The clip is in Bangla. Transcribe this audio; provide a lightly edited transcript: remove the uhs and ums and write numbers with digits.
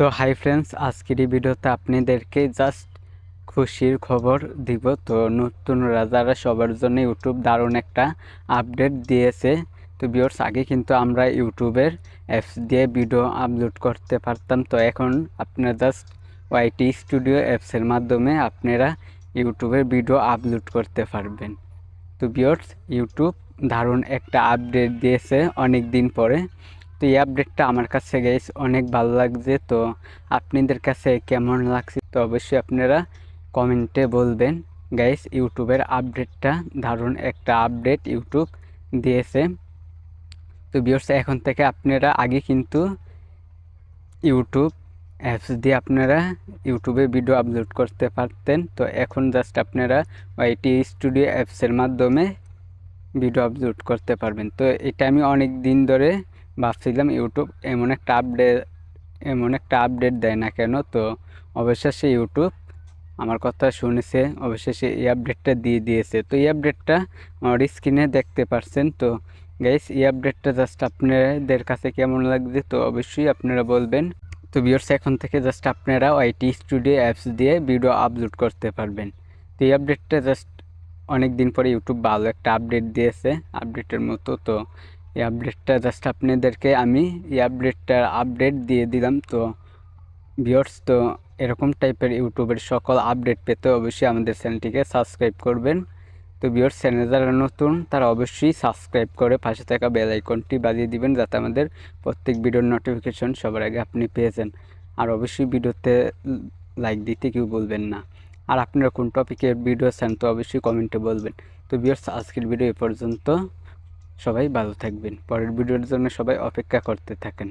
তো হাই ফ্রেন্ডস, আজকের এই ভিডিওতে আপনাদেরকে জাস্ট খুশির খবর দিব। তো নতুনরা যারা সবার জন্য ইউটিউব দারুণ একটা আপডেট দিয়েছে। তো ভিউয়ার্স, আগে কিন্তু আমরা ইউটিউবের অ্যাপস দিয়ে ভিডিও আপলোড করতে পারতাম। তো এখন আপনারা জাস্ট ওয়াইটি স্টুডিও অ্যাপসের মাধ্যমে আপনারা ইউটিউবের ভিডিও আপলোড করতে পারবেন। তো ভিউয়ার্স, ইউটিউব দারুণ একটা আপডেট দিয়েছে অনেক দিন পরে। তো এই আপডেটটা আমার কাছে গাইস অনেক ভালো লাগছে। তো আপনাদের কাছে কেমন লাগছে তো অবশ্যই আপনারা কমেন্টে বলবেন। গাইস, ইউটিউবের আপডেটটা দারুণ একটা আপডেট ইউটিউব দিয়েছে। তো ভিউয়ার্স, এখন থেকে আপনারা আগে কিন্তু ইউটিউব অ্যাপস দিয়ে আপনারা ইউটিউবে ভিডিও আপলোড করতে পারতেন। তো এখন জাস্ট আপনারা ওয়াইটি স্টুডিও অ্যাপসের মাধ্যমে ভিডিও আপলোড করতে পারবেন। তো এটা আমি অনেক দিন ধরে ভাবছিলাম ইউটিউব এমন একটা আপডেট দেয় না কেন। তো অবশেষে ইউটিউব আমার কথা শুনেছে, অবশেষে এই আপডেটটা দিয়ে দিয়েছে। তো এই আপডেটটা আমার স্ক্রিনে দেখতে পাচ্ছেন। তো গাইস, এই আপডেটটা জাস্ট আপনাদের কাছে কেমন লাগছে তো অবশ্যই আপনারা বলবেন। তো ভিউয়ার্স, এখন থেকে জাস্ট আপনারা ওয়াইটি স্টুডিও অ্যাপস দিয়ে ভিডিও আপলোড করতে পারবেন। তো এই আপডেটটা জাস্ট অনেক দিন পরে ইউটিউব ভালো একটা আপডেট দিয়েছে, আপডেটের মতো। তো এই আপডেটটা জাস্ট আপনাদেরকে আমি এই আপডেট দিয়ে দিলাম। তো ভিউয়ার্স, তো এরকম টাইপের ইউটিউবের সকল আপডেট পেতে অবশ্যই আমাদের চ্যানেলটিকে সাবস্ক্রাইব করবেন। তো ভিউয়ার্স, চ্যানেল যারা নতুন তারা অবশ্যই সাবস্ক্রাইব করে পাশে থাকা বেল আইকনটি বাজিয়ে দিবেন, যাতে আমাদের প্রত্যেক ভিডিওর নোটিফিকেশন সবার আগে আপনি পেয়ে যান। আর অবশ্যই ভিডিওতে লাইক দিতে কেউ বলবেন না। আর আপনারা কোন টপিকের ভিডিও চান তো অবশ্যই কমেন্টে বলবেন। তো ভিউয়ার্স, আজকের ভিডিও এ পর্যন্ত। সবাই ভালো থাকবেন, পরের ভিডিওর জন্য সবাই অপেক্ষা করতে থাকেন।